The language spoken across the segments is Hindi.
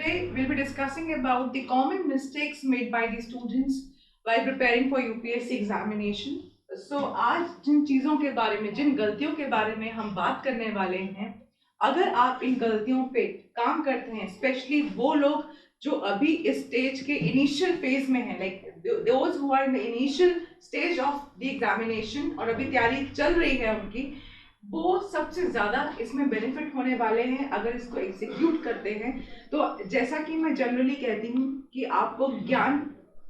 Today we'll be discussing about the common mistakes made by the students while preparing for UPSC examination. So आज जिन चीज़ों के बारे में, जिन गलतियों के बारे में हम बात करने वाले हैं, अगर आप इन गलतियों पे काम करते हैं, स्पेशली वो लोग जो अभी इस स्टेज के इनिशियल फेज में हैं, like those who are in the initial stage of the examination और अभी तैयारी चल रही है उनकी, वो सबसे ज़्यादा इसमें बेनिफिट होने वाले हैं अगर इसको एग्जीक्यूट करते हैं। तो जैसा कि मैं जनरली कहती हूँ कि आपको ज्ञान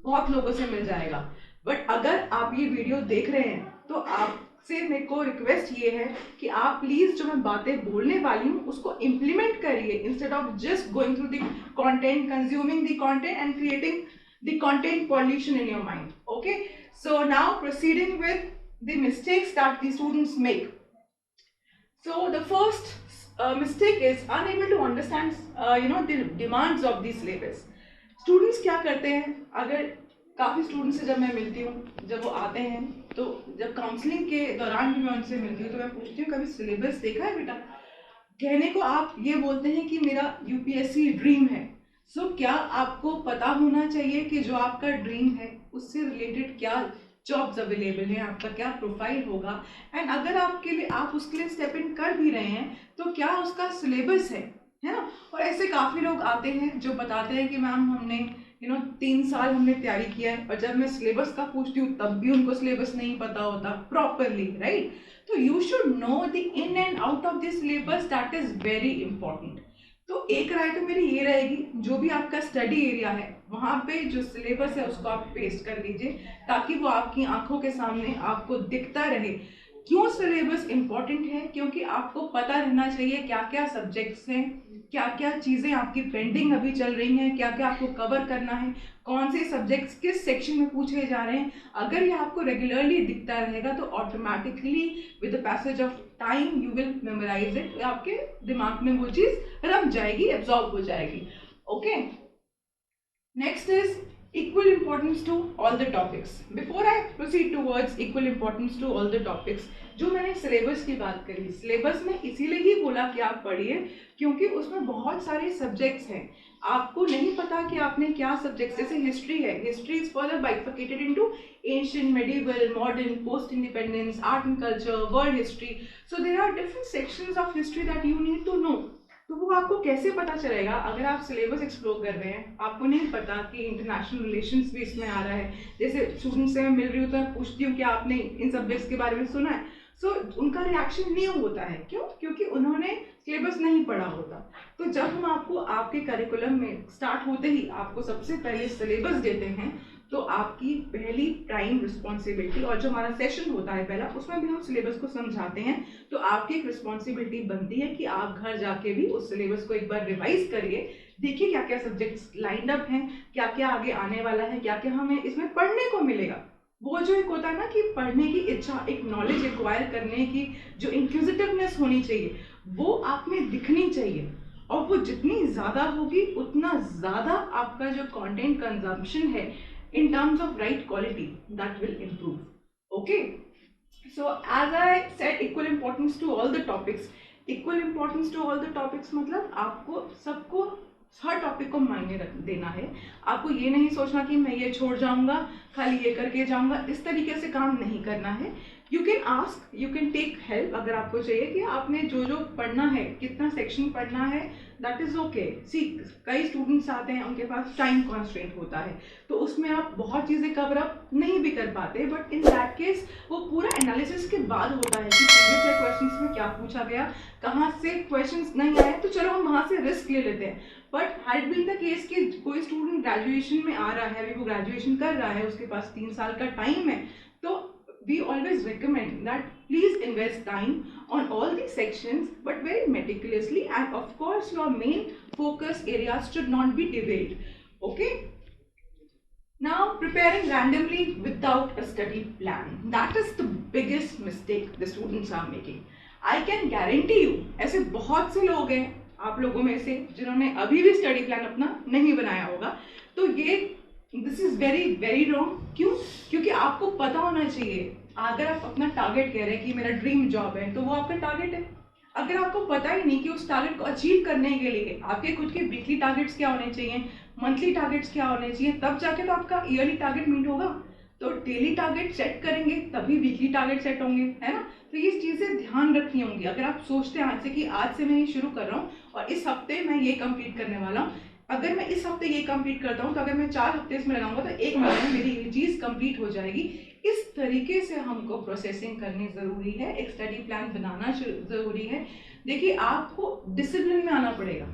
बहुत लोगों से मिल जाएगा, बट अगर आप ये वीडियो देख रहे हैं तो आपसे मेरे को रिक्वेस्ट ये है कि आप प्लीज़ जो मैं बातें बोलने वाली हूँ उसको इम्प्लीमेंट करिए, instead of just going through the content, consuming the content and creating the content pollution in your mind. Okay, so now proceeding with the mistakes that the students make. So the first mistake is unable to understand the demands of the syllabus. Students क्या करते हैं, अगर काफ़ी स्टूडेंट्स से जब मैं मिलती हूँ, जब वो आते हैं तो जब काउंसलिंग के दौरान भी मैं उनसे मिलती हूँ तो मैं पूछती हूँ कभी सिलेबस देखा है बेटा। कहने को आप ये बोलते हैं कि मेरा यूपीएससी ड्रीम है। सो क्या आपको पता होना चाहिए कि जो आपका ड्रीम है उससे रिलेटेड क्या जॉब्स अवेलेबल हैं, आपका क्या प्रोफाइल होगा, एंड अगर आपके लिए आप उसके लिए स्टेप इन कर भी रहे हैं तो क्या उसका सिलेबस है ना। और ऐसे काफ़ी लोग आते हैं जो बताते हैं कि मैम हमने 3 साल हमने तैयारी किया है, और जब मैं सिलेबस का पूछती हूँ तब भी उनको सिलेबस नहीं पता होता प्रॉपरली, राइट। तो you should know the in and out of this syllabus, that is very important. तो एक राय तो मेरी ये रहेगी, जो भी आपका स्टडी एरिया है वहाँ पे जो सिलेबस है उसको आप पेस्ट कर लीजिए, ताकि वो आपकी आंखों के सामने आपको दिखता रहे। क्यों सिलेबस इम्पॉर्टेंट है? क्योंकि आपको पता रहना चाहिए क्या क्या सब्जेक्ट्स हैं, क्या क्या चीज़ें आपकी पेंडिंग अभी चल रही हैं, क्या क्या आपको कवर करना है, कौन से सब्जेक्ट्स किस सेक्शन में पूछे जा रहे हैं। अगर ये आपको रेगुलरली दिखता रहेगा तो automatically with the passage of time you will memorise it, आपके दिमाग में वो चीज़ रम जाएगी, एब्जॉर्ब हो जाएगी। Okay, next is equal importance to all the topics. Before I proceed towards equal importance to all the topics, जो मैंने सिलेबस की बात करी, सिलेबस में इसीलिए ही बोला कि आप पढ़िए क्योंकि उसमें बहुत सारे सब्जेक्ट्स हैं। आपको नहीं पता कि आपने क्या सब्जेक्ट्स, जैसे हिस्ट्री है, history is further bifurcated into ancient, medieval, modern, post independence, art and culture, world history. So there are different sections of history that you need to know. तो वो आपको कैसे पता चलेगा अगर आप सिलेबस एक्सप्लोर कर रहे हैं, आपको नहीं पता कि इंटरनेशनल रिलेशंस भी इसमें आ रहा है। जैसे स्टूडेंट से मैं मिल रही हूँ तो मैं पूछती हूँ कि आपने इन सब्जेक्ट्स के बारे में सुना है, सो उनका रिएक्शन नहीं होता है। क्यों? क्योंकि उन्होंने सिलेबस नहीं पढ़ा होता। तो जब हम आपको आपके करिकुलम में स्टार्ट होते ही आपको सबसे पहले सिलेबस देते हैं तो आपकी पहली प्राइम रिस्पॉन्सिबिलिटी, और जो हमारा सेशन होता है पहला उसमें भी हम सिलेबस को समझाते हैं, तो आपकी एक रिस्पॉन्सिबिलिटी बनती है कि आप घर जाके भी उस सिलेबस को एक बार रिवाइज करिए, देखिए क्या क्या सब्जेक्ट्स लाइंड अप हैं, क्या क्या आगे आने वाला है, क्या क्या हमें इसमें पढ़ने को मिलेगा। वो जो एक होता है ना कि पढ़ने की इच्छा, एक नॉलेज एक्वायर करने की जो इंक्विजिटिवनेस होनी चाहिए वो आप में दिखनी चाहिए, और वो जितनी ज़्यादा होगी उतना ज़्यादा आपका जो कंटेंट कंजम्पशन है in terms of right quality that will improve. Okay, so as I said, equal importance to all the topics. Equal importance to all the topics मतलब आपको सबको हर टॉपिक को मायने रख देना है। आपको ये नहीं सोचना कि मैं ये छोड़ जाऊंगा, खाली ये करके जाऊंगा, इस तरीके से काम नहीं करना है। You can ask, you can take help अगर आपको चाहिए कि आपने जो जो पढ़ना है, कितना सेक्शन पढ़ना है, दैट इज़ ओके। सी कई स्टूडेंट्स आते हैं उनके पास टाइम कॉन्स्ट्रेंट होता है तो उसमें आप बहुत चीज़ें कवर अप नहीं भी कर पाते, बट इन दैट केस वो पूरा एनालिसिस के बाद होता है कि प्रीवियस ईयर क्वेश्चंस में क्या पूछा गया, कहाँ से क्वेश्चंस नहीं आए, तो चलो हम वहाँ से रिस्क ले लेते हैं। But had been the case कि कोई स्टूडेंट ग्रेजुएशन में आ रहा है, अभी वो ग्रेजुएशन कर रहा है, उसके पास 3 साल का टाइम है, तो we always recommend that please invest time on all these sections but very meticulously, and of course your main focus areas should not be derailed. Okay, now preparing randomly without a study plan, that is the biggest mistake the students are making. I can guarantee you ऐसे बहुत से लोग हैं आप लोगों में से जिन्होंने अभी भी स्टडी प्लान अपना नहीं बनाया होगा। तो ये this is very very wrong. क्यों? क्योंकि आपको पता होना चाहिए, अगर आप अपना टारगेट कह रहे हैं कि मेरा ड्रीम जॉब है तो वो आपका टारगेट है। अगर आपको पता ही नहीं कि उस टारगेट को अचीव करने के लिए आपके खुद के वीकली टारगेट्स क्या होने चाहिए, मंथली टारगेट्स क्या होने चाहिए, तब जाके तो आपका ईयरली टारगेट मीट होगा। तो डेली टारगेट सेट करेंगे तभी वीकली टारगेट सेट होंगे, है ना। तो ये चीज़ें ध्यान रखनी होंगी। अगर आप सोचते हैं आज से कि आज से मैं ये शुरू कर रहा हूँ और इस हफ्ते मैं ये कंप्लीट करने वाला हूँ, अगर मैं इस हफ्ते ये कंप्लीट करता हूँ तो अगर मैं 4 हफ्ते इसमें लगाऊंगा तो 1 महीने में मेरी ये चीज़ कंप्लीट हो जाएगी। इस तरीके से हमको प्रोसेसिंग करनी ज़रूरी है, एक स्टडी प्लान बनाना ज़रूरी है। देखिए, आपको डिसिप्लिन में आना पड़ेगा।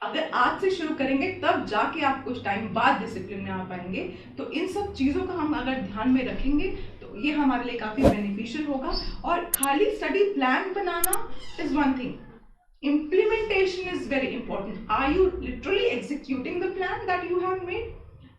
अगर आज से शुरू करेंगे तब जाके आप कुछ टाइम बाद डिसिप्लिन में आ पाएंगे। तो इन सब चीज़ों का हम अगर ध्यान में रखेंगे तो ये हमारे लिए काफ़ी बेनिफिशियल होगा। और खाली study plan banana is one thing, implementation is very important. Are you literally executing the plan that you have made?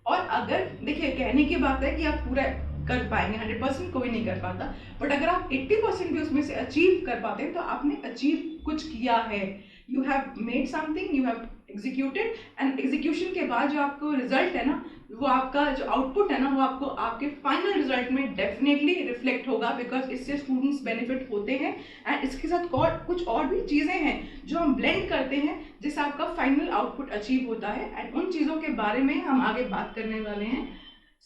और अगर देखिए, कहने की बात है कि आप पूरा कर पाएंगे, 100% कोई नहीं कर पाता, बट अगर आप 80% भी उसमें से अचीव कर पाते हैं तो आपने अचीव कुछ किया है। You have made something, you have executed, and execution के बाद जो आपको रिजल्ट है ना, वो आपका जो आउटपुट है ना, वो आपको आपके फाइनल रिजल्ट में डेफिनेटली रिफ्लेक्ट होगा, बिकॉज इससे स्टूडेंट्स बेनिफिट होते हैं। एंड इसके साथ कुछ और भी चीज़ें हैं जो हम ब्लेंड करते हैं जिससे आपका फाइनल आउटपुट अचीव होता है, एंड उन चीज़ों के बारे में हम आगे बात करने वाले हैं।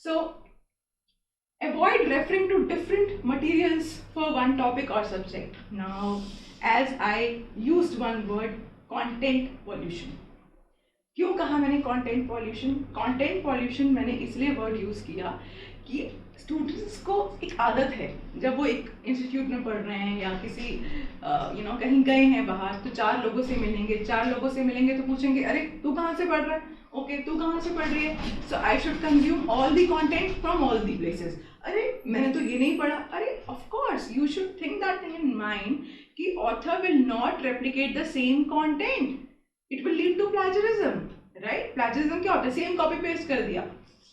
So avoid referring to different materials for one topic और subject. Now as I used one word, content pollution. क्यों कहा मैंने कंटेंट पॉल्यूशन? कंटेंट पॉल्यूशन मैंने इसलिए वर्ड यूज़ किया कि स्टूडेंट्स को एक आदत है, जब वो एक इंस्टीट्यूट में पढ़ रहे हैं या किसी कहीं गए हैं बाहर, तो 4 लोगों से मिलेंगे, 4 लोगों से मिलेंगे तो पूछेंगे, अरे तू कहाँ से पढ़ रहा है, ओके तू कहाँ से पढ़ रही है, so I should consume all the content from all the places. अरे मैंने तो ये नहीं पढ़ा। अरे of course you should think that thing in mind कि author will not replicate the same content, it will lead to plagiarism, right. Plagiarism क्या होता है? सेम कॉपी पेस्ट कर दिया,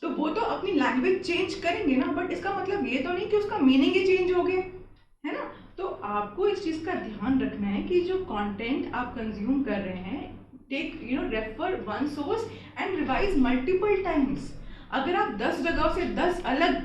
तो वो तो अपनी लैंग्वेज चेंज करेंगे ना, बट इसका मतलब ये तो नहीं कि उसका मीनिंग ही चेंज हो गया, है ना। तो आपको इस चीज़ का ध्यान रखना है कि जो कंटेंट आप कंज्यूम कर रहे हैं, take refer one source and revise multiple times. अगर आप 10 जगह से 10 अलग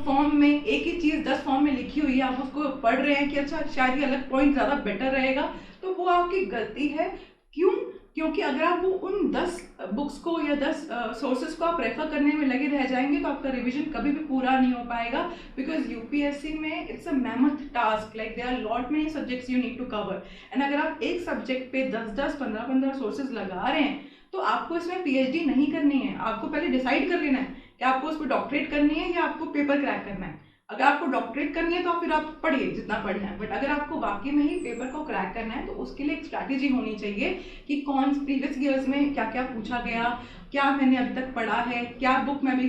फॉर्म में एक ही चीज़ 10 फॉर्म में लिखी हुई है, आप उसको पढ़ रहे हैं कि अच्छा शायद ये अलग पॉइंट ज़्यादा बेटर रहेगा, तो वो आपकी गलती है। क्यों? क्योंकि अगर आप वो उन 10 बुक्स को या 10 सोर्सेज को आप रेफर करने में लगे रह जाएंगे तो आपका रिवीजन कभी भी पूरा नहीं हो पाएगा, बिकॉज यूपीएससी में it's a mammoth task, like there are lot many subjects you need to cover, and अगर आप एक सब्जेक्ट पे 10-10, 15-15 सोर्सेज लगा रहे हैं तो आपको इसमें पीएचडी नहीं करनी है। आपको पहले डिसाइड कर लेना है कि आपको उस पर डॉक्टरेट करनी है या आपको पेपर क्रैक करना है। अगर आपको डॉक्टरेट करनी है तो फिर आप पढ़िए जितना पढ़ना है, बट अगर आपको वाकई में ही पेपर को क्रैक करना है तो उसके लिए एक स्ट्रैटेजी होनी चाहिए कि कौन प्रीवियस ईयर्स में क्या क्या पूछा गया, क्या मैंने अभी तक पढ़ा है, क्या बुक मैं भी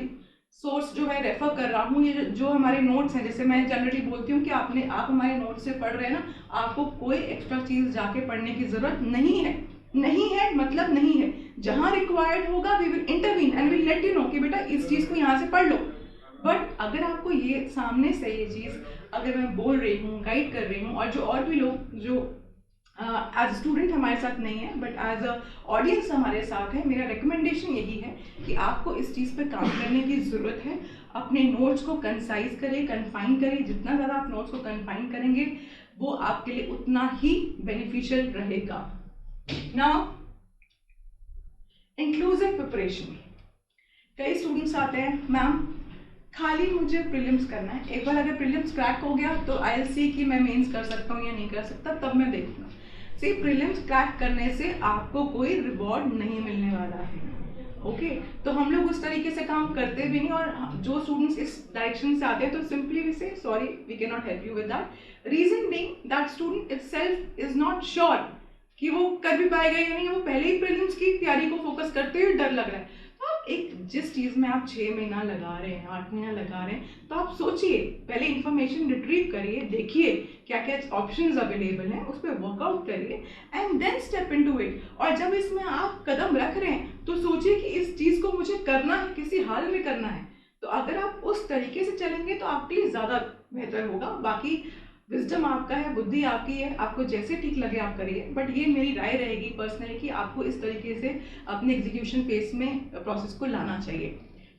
सोर्स जो है रेफर कर रहा हूँ। ये जो हमारे नोट्स हैं, जैसे मैं जनरली बोलती हूँ कि आप हमारे नोट्स से पढ़ रहे हैं ना, आपको कोई एक्स्ट्रा चीज़ जाके पढ़ने की ज़रूरत नहीं है। नहीं है मतलब नहीं है, जहाँ रिक्वायर्ड होगा we will intervene and will let you know कि बेटा इस चीज़ को यहाँ से पढ़ लो। बट अगर आपको ये सामने से ये चीज़ अगर मैं बोल रही हूँ, गाइड कर रही हूँ, और जो और भी लोग जो एज स्टूडेंट हमारे साथ नहीं है बट एज अ ऑडियंस हमारे साथ है, मेरा रिकमेंडेशन यही है कि आपको इस चीज़ पे काम करने की ज़रूरत है। अपने नोट्स को कंसाइज करें, कन्फाइन करें। जितना ज़्यादा आप नोट्स को कन्फाइन करेंगे वो आपके लिए उतना ही बेनिफिशियल रहेगा। Now inclusive preparation. कई स्टूडेंट्स आते हैं, मैम खाली मुझे प्रीलिम्स करना है, एक बार अगर प्रीलिम्स क्रैक हो गया तो आई विल सी कि मैं मेंस कर सकता हूँ या नहीं कर सकता, तब मैं देखूंगा। सी, प्रीलिम्स क्रैक करने से आपको कोई रिवॉर्ड नहीं मिलने वाला है, ओके। तो हम लोग उस तरीके से काम करते भी नहीं, और जो स्टूडेंट्स इस डायरेक्शन से आते हैं तो simply we say sorry we can not help you with that. Reason being that student itself is not sure कि वो कर भी पाएगा या नहीं, वो पहले ही प्रीलिम्स की तैयारी को फोकस करते हुए डर लग रहा है। एक जिस चीज़ में आप 6 महीना लगा रहे हैं, 8 महीना लगा रहे हैं, तो आप सोचिए, पहले इंफॉर्मेशन रिट्रीव करिए, देखिए क्या क्या ऑप्शंस अवेलेबल हैं, उस पर वर्कआउट करिए and then step into it. और जब इसमें आप कदम रख रहे हैं तो सोचिए कि इस चीज़ को मुझे करना है, किसी हाल में करना है। तो अगर आप उस तरीके से चलेंगे तो आपके लिए ज़्यादा बेहतर होगा। बाकी विजडम आपका है, बुद्धि आपकी है, आपको जैसे ठीक लगे आप करिए, बट ये मेरी राय रहेगी पर्सनली कि आपको इस तरीके से अपने एग्जीक्यूशन फेज में प्रोसेस को लाना चाहिए।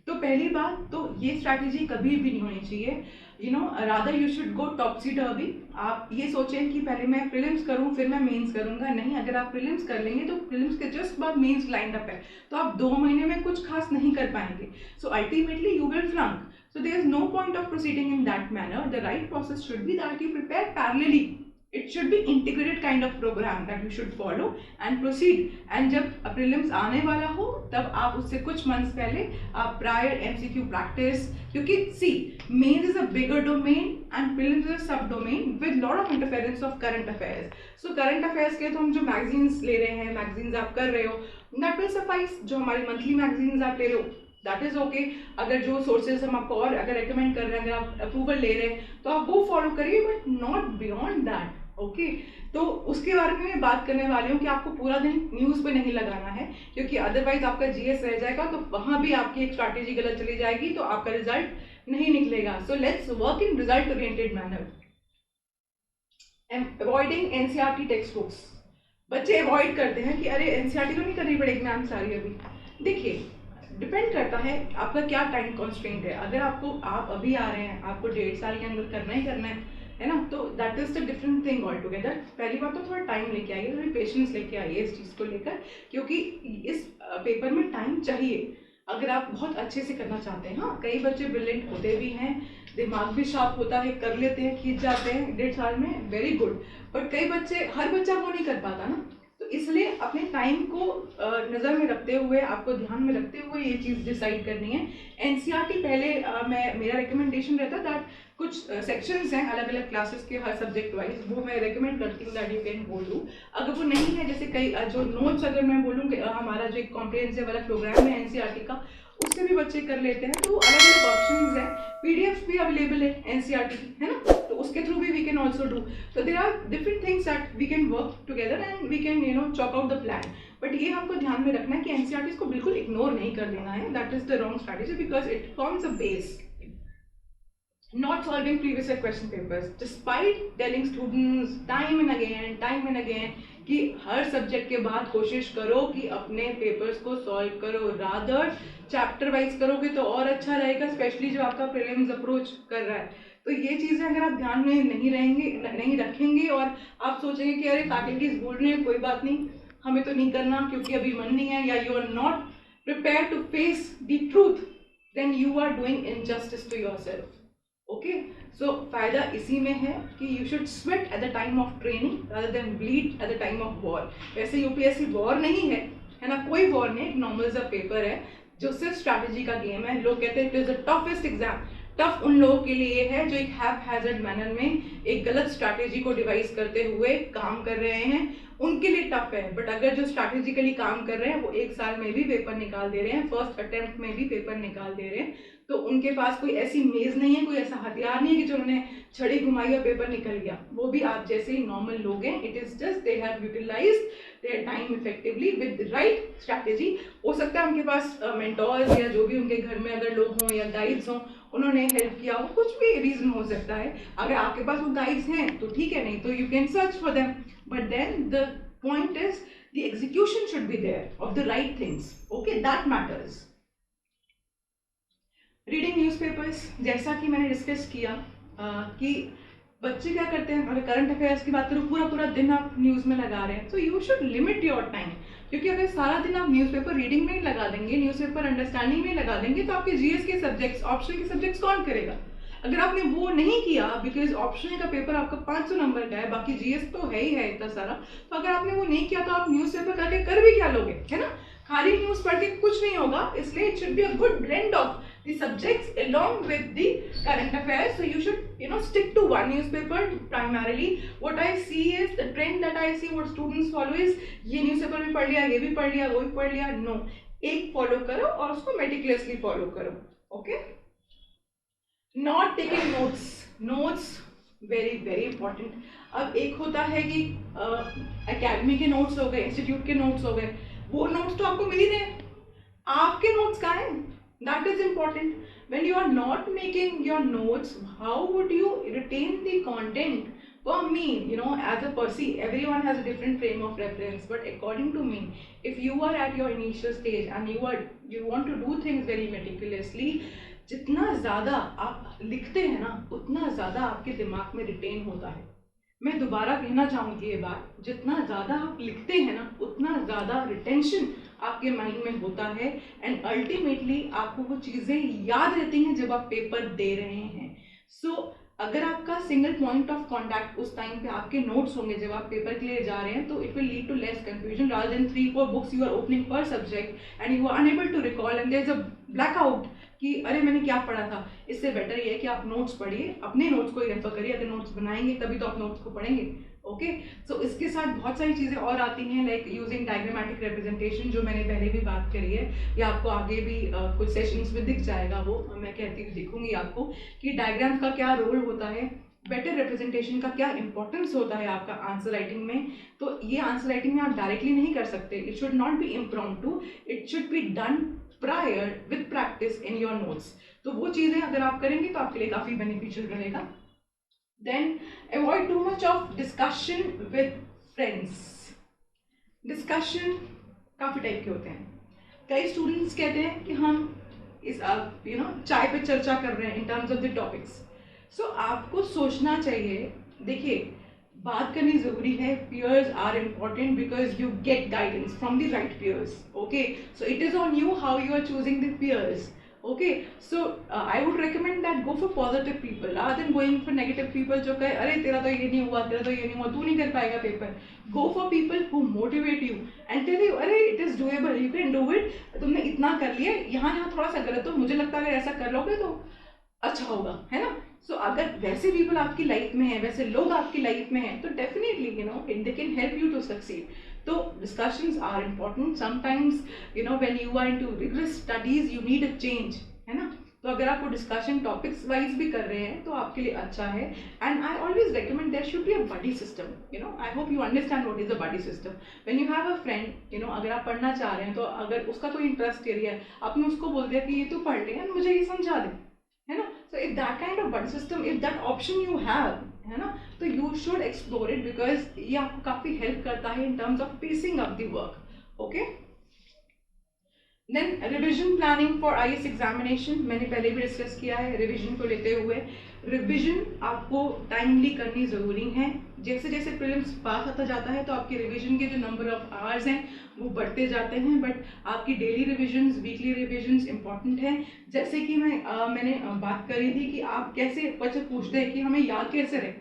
तो पहली बात तो ये स्ट्रैटेजी कभी भी नहीं होनी चाहिए, you know, rather you should go topsy turvy. आप ये सोचें कि पहले मैं प्रीलिम्स करूं फिर मैं मेंस करूंगा, नहीं, अगर आप प्रीलिम्स कर लेंगे तो प्रीलिम्स के जस्ट बाद मेंस लाइंड अप है, तो आप 2 महीने में कुछ खास नहीं कर पाएंगे, so ultimately you will flunk. So there is no point of proceeding in that manner. The right process should be that you prepare parallelly. It should be integrated kind of program that you should follow and proceed. And जब prelims आने वाला हो तब आप उससे कुछ months पहले आप prior MCQ practice, क्योंकि see mains is a bigger domain and prelims is a subdomain with lot of interference of current affairs. So current affairs के तो हम जो magazines ले रहे हैं, magazines आप कर रहे हो, that will suffice. जो हमारी monthly magazines आप ले रहे हो दैट इज ओके। अगर जो सोर्सेज हम आपको और अगर रेकमेंड कर रहे हैं, अगर आप अप्रूवल ले रहे हैं तो आप वो फॉलो करिए, but not beyond that, okay. तो उसके बारे में मैं बात करने वाली हूँ कि आपको पूरा दिन न्यूज़ पे नहीं लगाना है, क्योंकि अदरवाइज आपका जीएस रह जाएगा, तो वहाँ भी आपकी एक स्ट्रैटेजी गलत चली जाएगी, तो आपका रिजल्ट नहीं निकलेगा। So let's work in result oriented manner. Avoiding NCERT text books. बच्चे अवॉइड करते हैं कि अरे एनसीईआरटी तो नहीं करनी पड़ेगी मैम सारी अभी। देखिए, डिपेंड करता है आपका क्या टाइम कॉन्स्ट्रेंट है। अगर आप अभी आ रहे हैं, आपको 1.5 साल के अंदर करना ही करना है ना, तो that is the different thing all together. पहली बात तो थोड़ा टाइम लेके आइए, थोड़ी पेशेंस लेके आइए इस चीज़ को लेकर, क्योंकि इस पेपर में टाइम चाहिए अगर आप बहुत अच्छे से करना चाहते हैं। हाँ, कई बच्चे ब्रिलियंट होते भी हैं, दिमाग भी शार्प होता है, कर लेते हैं, खींच जाते हैं 1.5 साल में, वेरी गुड। बट कई बच्चे, हर बच्चा वो नहीं कर पाता ना, तो इसलिए अपने टाइम को नज़र में रखते हुए, आपको ध्यान में रखते हुए ये चीज़ डिसाइड करनी है। एनसीईआरटी पहले मेरा रिकमेंडेशन रहता था, कुछ सेक्शंस हैं अलग अलग क्लासेस के हर सब्जेक्ट वाइज, वो मैं रिकमेंड करती हूँ that you can go through. अगर वो नहीं है, जैसे कई जो नोट्स, अगर मैं बोलूँ कि हमारा जो एक कॉम्प्रिहेंसिव वाला प्रोग्राम है एनसीईआरटी का, उससे भी बच्चे कर लेते हैं, तो अलग अलग ऑप्शंस हैं, पीडीएफ भी अवेलेबल है एनसीईआरटी, है ना, तो उसके थ्रू भी वी कैन ऑल्सो डू। तो there are different things that we can work together and we can chalk out the plan. But ये हमको ध्यान में रखना है कि एनसीईआरटी को बिल्कुल इग्नोर नहीं कर देना है, that is the wrong strategy, because it forms a base. Not solving previous year question papers, despite telling students time and again कि हर सब्जेक्ट के बाद कोशिश करो कि अपने पेपर्स को सॉल्व करो, रादर चैप्टर वाइज करोगे तो और अच्छा रहेगा, स्पेशली जो आपका प्रीलिम्स अप्रोच कर रहा है। तो ये चीज़ें अगर आप ध्यान में नहीं रखेंगे और आप सोचेंगे कि अरे फैकल्टीज बोल रहे हैं कोई बात नहीं, हमें तो नहीं करना क्योंकि अभी मन नहीं है, या you are not prepare to face the truth, then you are doing injustice to yourself. Okay, so फायदा इसी में है कि you should sweat at the time of training rather than bleed at the time of war. वैसे यूपीएससी वॉर नहीं है ना, कोई वॉर नहीं, एक नॉर्मल सा पेपर है जो सिर्फ स्ट्रैटेजी का गेम है। लोग कहते हैं it is the toughest exam. Tough उन लोगों के लिए है जो एक हैज़ार्ड मैनर में एक गलत स्ट्रैटेजी को डिवाइस करते हुए काम कर रहे हैं, उनके लिए टफ है। बट अगर जो स्ट्रैटेजिकली काम कर रहे हैं वो 1 साल में भी पेपर निकाल दे रहे हैं, फर्स्ट अटेम्प्ट में भी पेपर निकाल दे रहे हैं, तो उनके पास कोई ऐसी मेज नहीं है, कोई ऐसा हथियार नहीं है कि जो उन्होंने छड़ी घुमाई और पेपर निकल गया। वो भी आप जैसे ही नॉर्मल लोग हैं। It is just they have utilised their time effectively with right strategy. हो सकता है उनके पास मेंटोर्स या जो भी उनके घर में अगर लोग हों या गाइड्स हों, उन्होंने हेल्प किया हो, कुछ भी रीजन हो सकता है। अगर आपके पास वो गाइड्स हैं तो ठीक है, नहीं तो you can search for them, but then the point is the execution should be there of the right things, okay, that matters. Reading newspapers, जैसा कि मैंने डिस्कस किया कि बच्चे क्या करते हैं, अगर करंट अफेयर्स की बात करूँ, पूरा दिन आप न्यूज़ में लगा रहे हैं, तो you should limit your time, क्योंकि अगर सारा दिन आप न्यूज़पेपर रीडिंग में ही लगा देंगे, न्यूज़पेपर अंडरस्टैंडिंग में लगा देंगे, तो आपके जीएस के सब्जेक्ट्स, ऑप्शनल के सब्जेक्ट्स कौन करेगा? अगर आपने वो नहीं किया, बिकॉज ऑप्शनल का पेपर आपका 500 नंबर का है, बाकी जीएस तो है ही है इतना सारा, तो अगर आपने वो नहीं किया तो आप न्यूज़पेपर करके कर भी क्या लोगे, है ना? खाली न्यूज़ पढ़ के कुछ नहीं होगा, इसलिए it should be a good blend of the subjects along with the current affairs. So you should stick to one newspaper primarily. What I see is the trend that I see, what students follow is ये newspaper भी पढ़ लिया, ये भी पढ़ लिया, वो भी पढ़ लिया। No, एक follow करो और उसको meticulously follow करो, okay? Not taking notes very important। अब एक होता है कि academy के notes हो गए, institute के notes हो गए, वो notes तो आपको मिल ही रहे, आपके notes कहाँ हैं? That is important. When you are not making your notes, how would you retain the content? For me, as a Percy, everyone has a different frame of reference. But according to me, if you are at your initial stage and you want to do things very meticulously, जितना ज़्यादा आप लिखते हैं ना, उतना ज़्यादा आपके दिमाग में रिटेन होता है. मैं दोबारा कहना चाहूँगी ये बात, जितना ज़्यादा आप लिखते हैं ना, उतना ज़्यादा रिटेंशन आपके माइंड में होता है एंड अल्टीमेटली आपको वो चीज़ें याद रहती हैं जब आप पेपर दे रहे हैं. सो अगर आपका सिंगल पॉइंट ऑफ कॉन्टैक्ट उस टाइम पे आपके नोट्स होंगे जब आप पेपर के लिए जा रहे हैं, तो it will lead to less confusion rather than 3-4 books you are opening पर subject and you are unable to recall and there is a blackout कि अरे मैंने क्या पढ़ा था. इससे बेटर ये है कि आप नोट्स पढ़िए, अपने नोट्स को ही रेफर करिए. अगर नोट्स बनाएंगे तभी तो आप नोट्स को पढ़ेंगे. ओके, सो इसके साथ बहुत सारी चीज़ें और आती हैं, लाइक यूजिंग डायग्रामेटिक रिप्रेजेंटेशन, जो मैंने पहले भी बात करी है, या आपको आगे भी कुछ सेशंस में दिख जाएगा. वो मैं कहती हूँ, दिखूंगी आपको कि डायग्राम्स का क्या रोल होता है, बेटर रिप्रेजेंटेशन का क्या इंपॉर्टेंस होता है आपका आंसर राइटिंग में. तो ये आंसर राइटिंग में आप डायरेक्टली नहीं कर सकते. It should not be impromptu, it should be done prior with practice in your notes. तो वो चीज़ें अगर आप करेंगे तो आपके लिए काफ़ी बेनिफिशियल रहेगा. Then avoid too much of discussion with friends. Discussion काफ़ी टाइप के होते हैं. कई स्टूडेंट्स कहते हैं कि हम इस चाय पे चर्चा कर रहे हैं in terms of the topics. So आपको सोचना चाहिए. देखिए, बात करनी ज़रूरी है. Peers are important because you get guidance from the right peers. Okay, so it is on you how you are choosing the peers. Okay, so I would recommend that go for positive people rather than going for negative people जो कहे अरे तेरा तो ये नहीं हुआ, तेरा तो ये नहीं हुआ, तू नहीं कर पाएगा paper. Go for people who motivate you and tell you अरे it is doable, you can do it, तुमने इतना कर लिया, यहाँ यहाँ थोड़ा सा गलत हो, मुझे लगता है अगर ऐसा कर लोगे तो अच्छा होगा, है ना. सो अगर वैसे पीपल आपकी लाइफ में हैं, वैसे लोग आपकी लाइफ में हैं, तो definitely they can help you to succeed. तो discussions are important. Sometimes when you are into rigorous studies you need a change, है ना. तो अगर आपको डिस्कशन टॉपिक्स वाइज भी कर रहे हैं तो आपके लिए अच्छा है. And I always recommend there should be a buddy system. I hope you understand what is a buddy system. When you have a friend, अगर आप पढ़ना चाह रहे हैं तो अगर उसका कोई इंटरेस्ट एरिया है, आपने उसको बोल दिया कि ये तू पढ़ ले एंड मुझे ये समझा दे, है ना. So if that kind of buddy system, if that option you have, है ना, तो you should explore it because ये आपको काफ़ी हेल्प करता है in terms of pacing up the work. Okay, then revision planning for IAS examination. मैंने पहले भी डिस्कस किया है. रिविजन को लेते हुए रिविजन आपको टाइमली करनी ज़रूरी है. जैसे जैसे प्रीलिम्स पास आता जाता है तो आपके रिविजन के जो नंबर ऑफ आवर्स हैं वो बढ़ते जाते हैं, बट आपकी daily revisions, weekly revisions important है. जैसे कि मैंने बात करी थी कि आप कैसे, बच्चे पूछते हैं कि हमें याद कैसे रहे,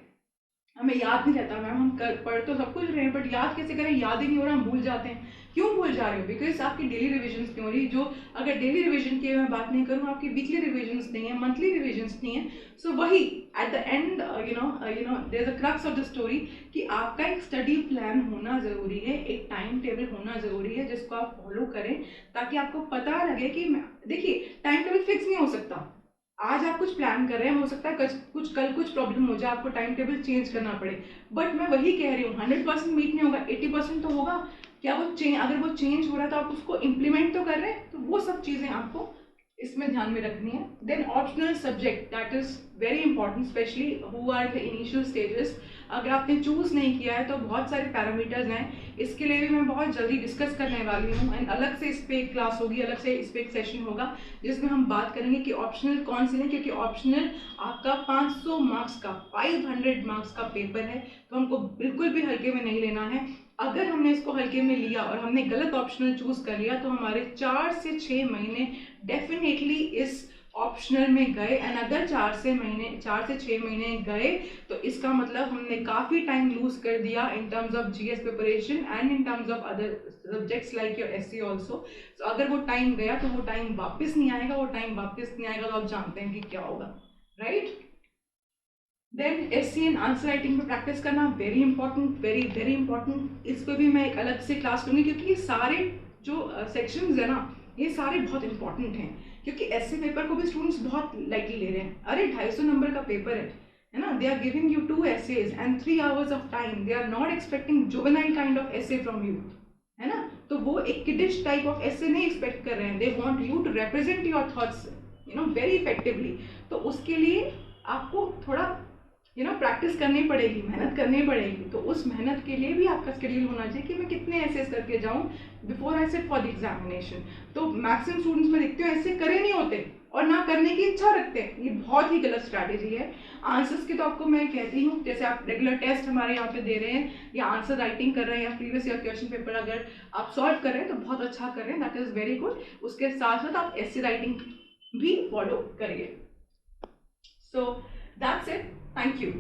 हमें याद नहीं रहता मैम, हम पढ़ तो सब कुछ रहे हैं बट याद कैसे करें, याद ही नहीं हो रहा, हम भूल जाते हैं. क्यों भूल जा रहे हो? बिकॉज आपकी डेली रिविजन्स नहीं हो रही. जो अगर डेली रिविजन की मैं बात नहीं करूँ, आपकी वीकली रिविजन्स नहीं है, मंथली रिविजन्स नहीं है. सो वही at the end there is a crux of the story कि आपका एक स्टडी प्लान होना ज़रूरी है, एक टाइम टेबल होना ज़रूरी है जिसको आप फॉलो करें, ताकि आपको पता लगे कि देखिए टाइम टेबल फिक्स नहीं हो सकता. आज आप कुछ प्लान कर रहे हैं, हो सकता है कल कुछ प्रॉब्लम हो जाए, आपको टाइम टेबल चेंज करना पड़े. बट मैं वही कह रही हूँ, 100% मीट नहीं होगा, 80% तो होगा. क्या वो अगर वो चेंज हो रहा है तो आप उसको इम्प्लीमेंट तो कर रहे हैं. तो वो सब चीज़ें आपको इसमें ध्यान में रखनी है. Then optional subject, that is very important, specially who are in the initial stages. अगर आपने चूज़ नहीं किया है तो बहुत सारे पैरामीटर्स हैं, इसके लिए भी मैं बहुत जल्दी डिस्कस करने वाली हूँ. एंड अलग से इस पर एक क्लास होगी, अलग से इस पर एक सेशन होगा जिसमें हम बात करेंगे कि ऑप्शनल कौन से हैं, क्योंकि ऑप्शनल आपका 500 मार्क्स का, 500 मार्क्स का पेपर है. तो हमको बिल्कुल भी हल्के में नहीं लेना है. अगर हमने इसको हल्के में लिया और हमने गलत ऑप्शनल चूज कर लिया तो हमारे 4 से 6 महीने डेफिनेटली इस ऑप्शनल में गए. एंड अगर 4 से 6 महीने गए तो इसका मतलब हमने काफ़ी टाइम लूज कर दिया इन terms of GS preparation and in terms of other subjects like your SC also. तो अगर वो टाइम गया तो वो टाइम वापस नहीं आएगा. वो टाइम वापस नहीं आएगा तो आप जानते हैं कि क्या होगा, right. Then SC and answer writing पे प्रैक्टिस करना very important, very very important. इस पर भी मैं एक अलग से क्लास लूँगी क्योंकि ये सारे जो सेक्शंस है ना, ये सारे बहुत इंपॉर्टेंट हैं. क्योंकि ऐसे पेपर को भी स्टूडेंट्स बहुत लाइटली ले रहे हैं. अरे 250 नंबर का पेपर है ना. They are giving you 2 essays and 3 hours of time. They are not expecting juvenile kind of essay from you, है ना. तो वो एक किडिश टाइप ऑफ essay नहीं एक्सपेक्ट कर रहे हैं. They want you to represent your thoughts very effectively. तो उसके लिए आपको थोड़ा प्रैक्टिस करनी पड़ेगी, मेहनत करनी पड़ेगी। तो उस मेहनत के लिए भी आपका शेड्यूल होना चाहिए कि मैं कितने एसेस करके जाऊं before I sit for the examination. तो मैक्सिमम स्टूडेंट्स में देखते हो ऐसे करे नहीं होते और ना करने की इच्छा रखते हैं। ये बहुत ही गलत स्ट्रैटेजी है। आंसर्स की तो आपको मैं कहती हूँ, जैसे आप रेगुलर टेस्ट हमारे यहाँ पे दे रहे हैं या आंसर राइटिंग कर रहे हैं या प्रीवियस ईयर क्वेश्चन पेपर अगर आप सॉल्व कर रहे हैं तो बहुत अच्छा कर रहे हैं, दैट इज़ वेरी गुड। उसके साथ साथ आप एसे राइटिंग भी फॉलो करिए। So that's it, thank you.